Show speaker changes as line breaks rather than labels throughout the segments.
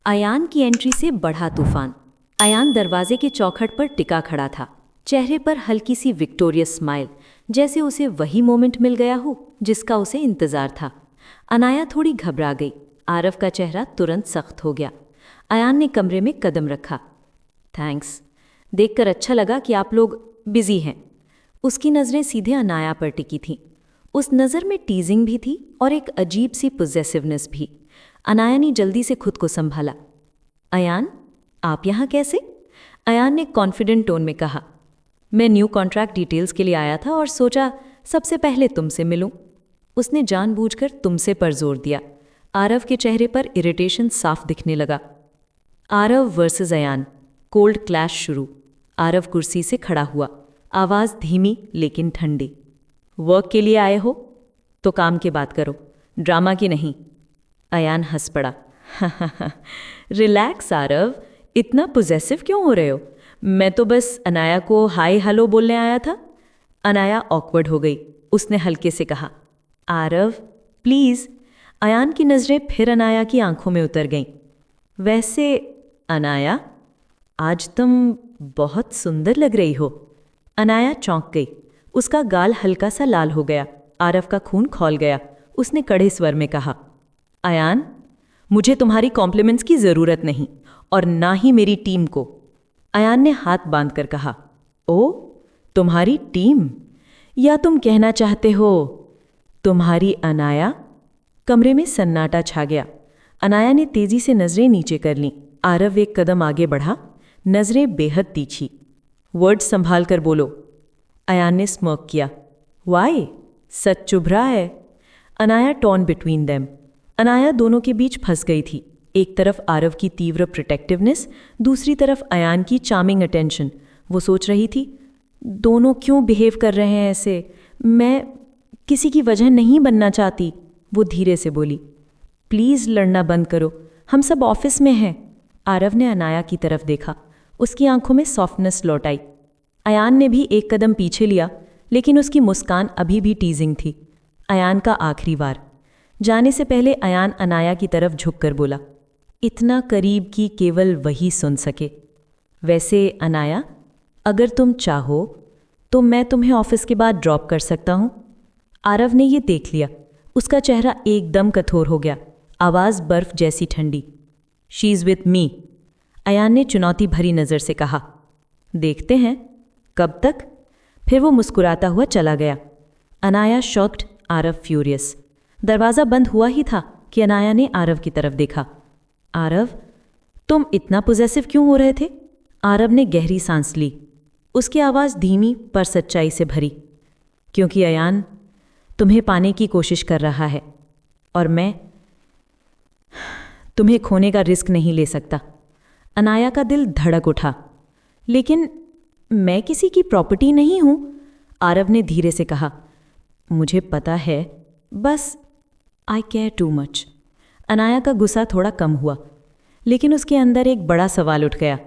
अयान की एंट्री से बढ़ा तूफान। अयान दरवाजे के चौखट पर टिका खड़ा था, चेहरे पर हल्की सी विक्टोरियस स्माइल, जैसे उसे वही मोमेंट मिल गया हो जिसका उसे इंतजार था। अनाया थोड़ी घबरा गई। आरव का चेहरा तुरंत सख्त हो गया। अयान ने कमरे में कदम रखा। थैंक्स, देखकर अच्छा लगा कि आप लोग बिजी हैं। उसकी नज़रें सीधे अनाया पर टिकी थीं। उस नज़र में टीजिंग भी थी और एक अजीब सी पोजेसिवनेस भी। अनाया ने जल्दी से खुद को संभाला। अयान, आप यहाँ कैसे? अयान ने कॉन्फिडेंट टोन में कहा। मैं न्यू कॉन्ट्रैक्ट डिटेल्स के लिए आया था और सोचा सबसे पहले तुमसे मिलूं। उसने जानबूझकर तुमसे पर जोर दिया। आरव के चेहरे पर इरिटेशन साफ दिखने लगा। Aarav versus Ayaan, cold clash शुरू। आरव कुर्सी से खड़ा हुआ, आवाज़ धीमी लेकिन ठंडी। वर्क के लिए आए हो तो काम की बात करो, ड्रामा की नहीं। अयान हंस पड़ा। रिलैक्स आरव, इतना पोजेसिव क्यों हो रहे हो? मैं तो बस अनाया को हाय हेलो बोलने आया था। अनाया ऑकवर्ड हो गई। उसने हल्के से कहा, आरव प्लीज़। अयान की नज़रें फिर अनाया की आंखों में उतर गईं। वैसे अनाया, आज तुम बहुत सुंदर लग रही हो। अनाया चौंक गई। उसका गाल हल्का सा लाल हो गया। आरव का खून खौल गया। उसने कड़े स्वर में कहा, अयान, मुझे तुम्हारी कॉम्प्लीमेंट्स की ज़रूरत नहीं, और ना ही मेरी टीम को। अयान ने हाथ बांधकर कहा, ओ, तुम्हारी टीम? या तुम कहना चाहते हो तुम्हारी अनाया? कमरे में सन्नाटा छा गया। अनाया ने तेजी से नज़रें नीचे कर लीं। आरव एक कदम आगे बढ़ा, नज़रें बेहद तीखी। वर्ड संभाल कर बोलो। अयान ने स्मर्क किया। वाई? सच चुभ रहा है? Anaya torn between them. Anaya दोनों के बीच फंस गई थी। एक तरफ आरव की तीव्र प्रोटेक्टिवनेस, दूसरी तरफ अयान की चार्मिंग अटेंशन। वो सोच रही थी, दोनों क्यों बिहेव कर रहे हैं ऐसे? मैं किसी की वजह नहीं बनना चाहती। वो धीरे से बोली, प्लीज़ लड़ना बंद करो, हम सब ऑफिस में हैं। आरव ने अनाया की तरफ देखा। उसकी आंखों में सॉफ्टनेस लौट आई। अयान ने भी एक कदम पीछे लिया, लेकिन उसकी मुस्कान अभी भी टीजिंग थी। अयान का आखिरी वार। जाने से पहले अयान अनाया की तरफ झुककर बोला, इतना करीब कि केवल वही सुन सके। वैसे अनाया, अगर तुम चाहो तो मैं तुम्हें ऑफिस के बाद ड्रॉप कर सकता हूँ। आरव ने ये देख लिया। उसका चेहरा एकदम कठोर हो गया, आवाज़ बर्फ जैसी ठंडी। She is with me. Ayaan ने चुनौती भरी नज़र से कहा। देखते हैं कब तक। फिर वो मुस्कुराता हुआ चला गया। Anaya shocked, Aarav furious. दरवाज़ा बंद हुआ ही था कि अनाया ने आरव की तरफ देखा। आरव, तुम इतना पोजेसिव क्यों हो रहे थे? आरव ने गहरी सांस ली। उसकी आवाज़ धीमी पर सच्चाई से भरी। क्योंकि अयान तुम्हें पाने की कोशिश कर रहा है, और मैं तुम्हें खोने का रिस्क नहीं ले सकता। अनाया का दिल धड़क उठा। लेकिन मैं किसी की प्रॉपर्टी नहीं हूँ, आरव ने धीरे से कहा। मुझे पता है, बस आई केयर टू मच। अनाया का गुस्सा थोड़ा कम हुआ, लेकिन उसके अंदर एक बड़ा सवाल उठ गया।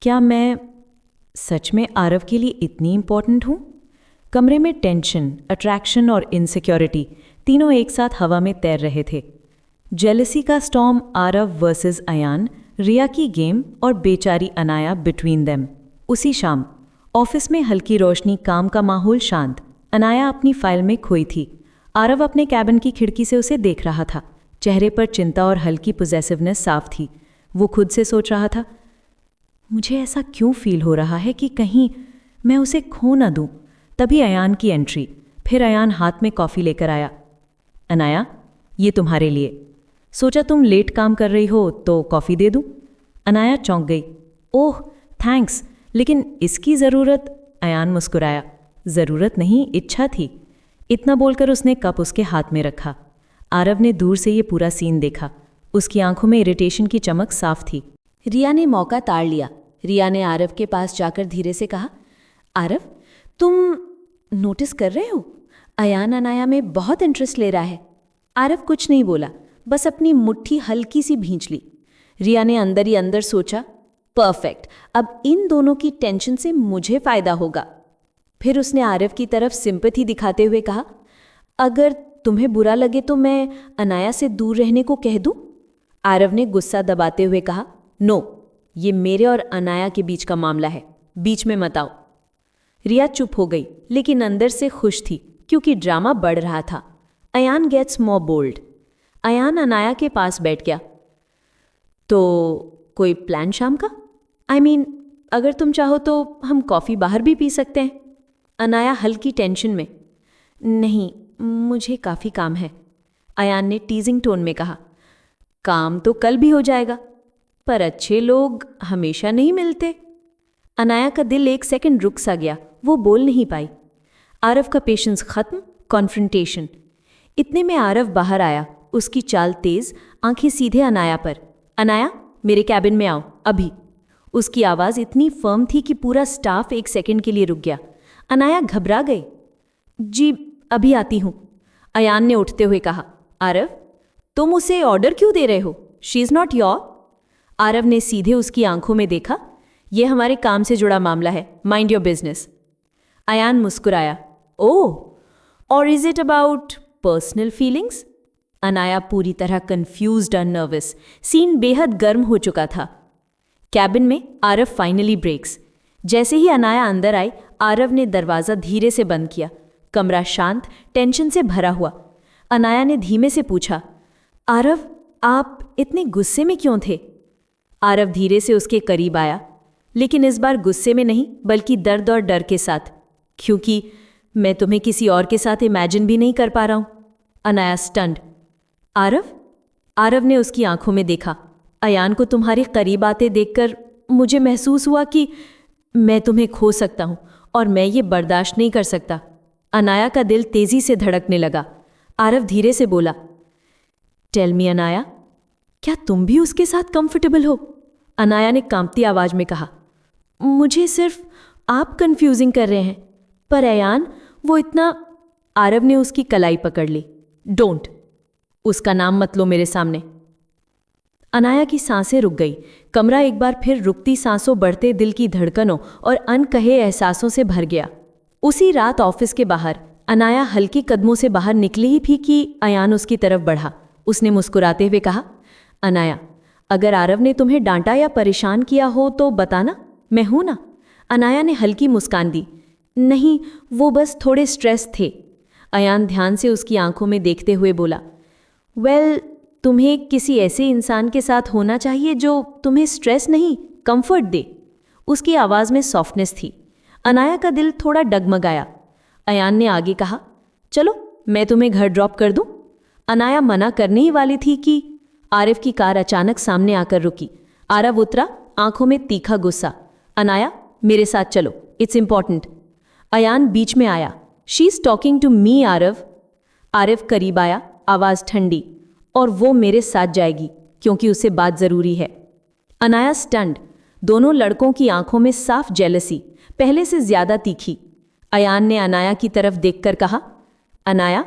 क्या मैं सच में आरव के लिए इतनी इम्पॉर्टेंट हूँ? कमरे में टेंशन, अट्रैक्शन और इनसिक्योरिटी तीनों एक साथ हवा में तैर रहे थे। जेलसी का स्टॉर्म, आरव वर्सेस अयान, रिया की गेम और बेचारी अनाया बिटवीन देम। उसी शाम ऑफिस में हल्की रोशनी, काम का माहौल शांत। अनाया अपनी फाइल में खोई थी। आरव अपने कैबिन की खिड़की से उसे देख रहा था। चेहरे पर चिंता और हल्की पोजेसिवनेस साफ थी। वो खुद से सोच रहा था, मुझे ऐसा क्यों फील हो रहा है कि कहीं मैं उसे खो ना दूं। तभी अयान की एंट्री। फिर अयान हाथ में कॉफ़ी लेकर आया। अनाया, ये तुम्हारे लिए। सोचा तुम लेट काम कर रही हो तो कॉफ़ी दे दूं। अनाया चौंक गई। ओह थैंक्स, लेकिन इसकी ज़रूरत? अयान मुस्कुराया। ज़रूरत नहीं, इच्छा थी। इतना बोलकर उसने कप उसके हाथ में रखा। आरव ने दूर से ये पूरा सीन देखा। उसकी आंखों में इरिटेशन की चमक साफ थी।
रिया ने मौका ताड़ लिया। रिया ने आरव के पास जाकर धीरे से कहा, आरव, तुम नोटिस कर रहे हो? अयान अनाया में बहुत इंटरेस्ट ले रहा है। आरव कुछ नहीं बोला, बस अपनी मुट्ठी हल्की सी भींच ली। रिया ने अंदर ही अंदर सोचा, परफेक्ट, अब इन दोनों की टेंशन से मुझे फ़ायदा होगा। फिर उसने आरव की तरफ सिंपैथी दिखाते हुए कहा, अगर तुम्हें बुरा लगे तो मैं अनाया से दूर रहने को कह दूं? आरव ने गुस्सा दबाते हुए कहा, नो, ये मेरे और अनाया के बीच का मामला है, बीच में मत आओ। रिया चुप हो गई, लेकिन अंदर से खुश थी क्योंकि ड्रामा बढ़ रहा था। Ayaan gets more bold. Ayaan Anaya के पास बैठ गया। तो कोई प्लान शाम का? आई मीन, अगर तुम चाहो तो हम कॉफ़ी बाहर भी पी सकते हैं। अनाया हल्की टेंशन में, नहीं, मुझे काफ़ी काम है, अयान ने टीजिंग टोन में कहा। काम तो कल भी हो जाएगा, पर अच्छे लोग हमेशा नहीं मिलते। अनाया का दिल एक सेकंड रुक सा गया, वो बोल नहीं पाई। आरव का पेशेंस खत्म, कॉन्फ्रंटेशन। इतने में आरव बाहर आया, उसकी चाल तेज, आंखें सीधे अनाया पर। अनाया, मेरे कैबिन में आओ, अभी। उसकी आवाज़ इतनी फर्म थी कि पूरा स्टाफ एक सेकंड के लिए रुक गया। अनाया घबरा गई। जी, अभी आती हूँ, अयान ने उठते हुए कहा। आरव, तुम उसे ऑर्डर क्यों दे रहे हो? She is not your. Aarav ने सीधे उसकी आंखों में देखा। यह हमारे काम से जुड़ा मामला है, माइंड योर बिजनेस। अयान मुस्कुराया। ओह, और is it about personal feelings? Anaya पूरी तरह कंफ्यूज्ड और नर्वस। सीन बेहद गर्म हो चुका था। कैबिन में आरव फाइनली ब्रेक्स। जैसे ही अनाया अंदर आई, आरव ने दरवाज़ा धीरे से बंद किया। कमरा शांत, टेंशन से भरा हुआ। अनाया ने धीमे से पूछा, आरव, आप इतने गुस्से में क्यों थे? आरव धीरे से उसके करीब आया, लेकिन इस बार गुस्से में नहीं, बल्कि दर्द और डर के साथ। क्योंकि मैं तुम्हें किसी और के साथ इमेजिन भी नहीं कर पा रहा हूं। अनाया स्टन्ड। आरव? आरव ने उसकी आंखों में देखा। अयान को तुम्हारे करीब आते देखकर मुझे महसूस हुआ कि मैं तुम्हें खो सकता हूं, और मैं ये बर्दाश्त नहीं कर सकता। अनाया का दिल तेजी से धड़कने लगा। आरव धीरे से बोला, टेल मी अनाया, क्या तुम भी उसके साथ कंफर्टेबल हो? अनाया ने कांपती आवाज में कहा, मुझे सिर्फ आप कंफ्यूजिंग कर रहे हैं। पर अयान, वो इतना। आरव ने उसकी कलाई पकड़ ली। डोंट, उसका नाम मत लो मेरे सामने। अनाया की सांसें रुक गई। कमरा एक बार फिर रुकती सांसों, बढ़ते दिल की धड़कनों और अनकहे एहसासों से भर गया। उसी रात ऑफिस के बाहर अनाया हल्के कदमों से बाहर निकली ही थी कि अयान उसकी तरफ बढ़ा। उसने मुस्कुराते हुए कहा, अनाया, अगर आरव ने तुम्हें डांटा या परेशान किया हो तो बताना, मैं हूं ना। अनाया ने हल्की मुस्कान दी। नहीं, वो बस थोड़े स्ट्रेस थे। अयान ध्यान से उसकी आंखों में देखते हुए बोला, वेल, तुम्हें किसी ऐसे इंसान के साथ होना चाहिए जो तुम्हें स्ट्रेस नहीं, कंफर्ट दे। उसकी आवाज़ में सॉफ्टनेस थी। अनाया का दिल थोड़ा डगमगाया। अयान ने आगे कहा, चलो मैं तुम्हें घर ड्रॉप कर दूं। अनाया मना करने ही वाली थी कि आरिफ की कार अचानक सामने आकर रुकी। आरव उतरा, आंखों में तीखा गुस्सा। अनाया, मेरे साथ चलो, इट्स इंपॉर्टेंट। अयान बीच में आया, she is talking to me Aarav. Arif करीब आया, आवाज़ ठंडी, और वो मेरे साथ जाएगी क्योंकि उसे बात ज़रूरी है। अनाया स्टन्ड। दोनों लड़कों की आंखों में साफ जेलसी, पहले से ज्यादा तीखी। अयान ने अनाया की तरफ देखकर कहा, अनाया,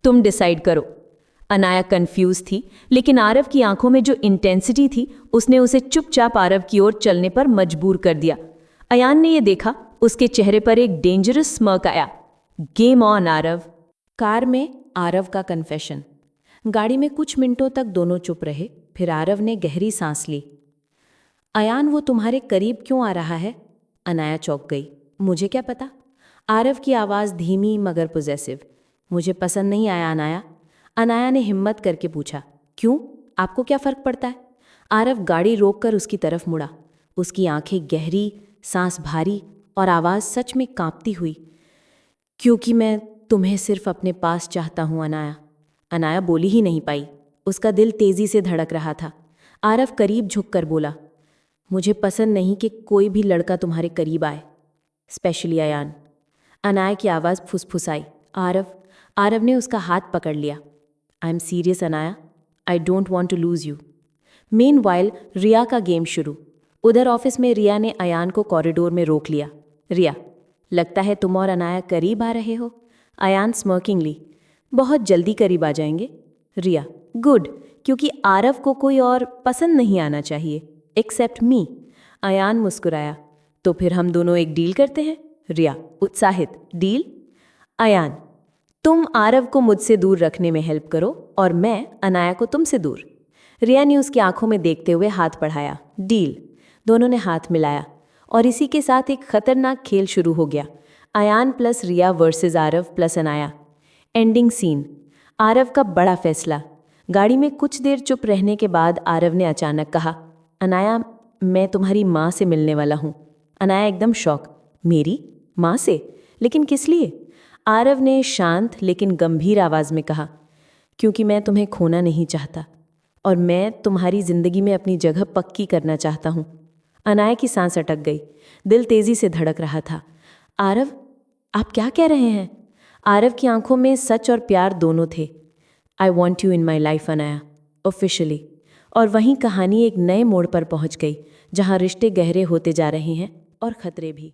तुम डिसाइड करो। अनाया कंफ्यूज थी, लेकिन आरव की आंखों में जो इंटेंसिटी थी उसने उसे चुपचाप आरव की ओर चलने पर मजबूर कर दिया। अयान ने यह देखा, उसके चेहरे पर एक डेंजरस स्मर्क आया। Game on Aarav. कार में आरव का कन्फेशन। गाड़ी में कुछ मिनटों तक दोनों चुप रहे, फिर आरव ने गहरी सांस ली। अयान, वो तुम्हारे करीब क्यों आ रहा है? अनाया चौंक गई। मुझे क्या पता? आरव की आवाज़ धीमी मगर पॉजेसिव। मुझे पसंद नहीं आया अनाया। अनाया ने हिम्मत करके पूछा, क्यों? आपको क्या फ़र्क पड़ता है? आरव गाड़ी रोककर उसकी तरफ मुड़ा। उसकी आंखें गहरी, सांस भारी और आवाज़ सच में कांपती हुई। क्योंकि मैं तुम्हें सिर्फ अपने पास चाहता हूँ अनाया। अनाया बोली ही नहीं पाई, उसका दिल तेज़ी से धड़क रहा था। आरव करीब झुककर बोला, मुझे पसंद नहीं कि कोई भी लड़का तुम्हारे करीब आए, स्पेशली अयान। अनाया की आवाज़ फुसफुसाई। आरव ने उसका हाथ पकड़ लिया। I am serious Anaya, I don't want to lose you. Meanwhile Riya का गेम शुरू। उधर ऑफिस में रिया ने अयान को कॉरिडोर में रोक लिया। रिया, लगता है तुम और अनाया करीब आ रहे हो। अयान स्मर्किंगली, बहुत जल्दी करीब आ जाएंगे। रिया, गुड, क्योंकि आरव को कोई और पसंद नहीं आना चाहिए एक्सेप्ट मी। अयान मुस्कुराया, तो फिर हम दोनों एक डील करते हैं। रिया उत्साहित, डील? अयान, तुम आरव को मुझसे दूर रखने में हेल्प करो और मैं अनाया को तुमसे दूर। रिया ने उसकी आंखों में देखते हुए हाथ बढ़ाया। डील। दोनों ने हाथ मिलाया और इसी के साथ एक खतरनाक खेल शुरू हो गया। Ayan plus Riya versus Aarav plus Anaya. Ending scene. Aarav का बड़ा फैसला। गाड़ी में कुछ देर चुप रहने के बाद आरव ने अचानक कहा, अनाया, मैं तुम्हारी माँ से मिलने वाला हूँ। अनाया एकदम शॉक। मेरी माँ से? लेकिन किस लिए? आरव ने शांत लेकिन गंभीर आवाज़ में कहा, क्योंकि मैं तुम्हें खोना नहीं चाहता और मैं तुम्हारी ज़िंदगी में अपनी जगह पक्की करना चाहता हूँ। अनाया की सांस अटक गई, दिल तेज़ी से धड़क रहा था। आरव, आप क्या कह रहे हैं? आरव की आंखों में सच और प्यार दोनों थे। I want you in my life Anaya, officially. और वहीं कहानी एक नए मोड़ पर पहुंच गई, जहां रिश्ते गहरे होते जा रहे हैं और खतरे भी।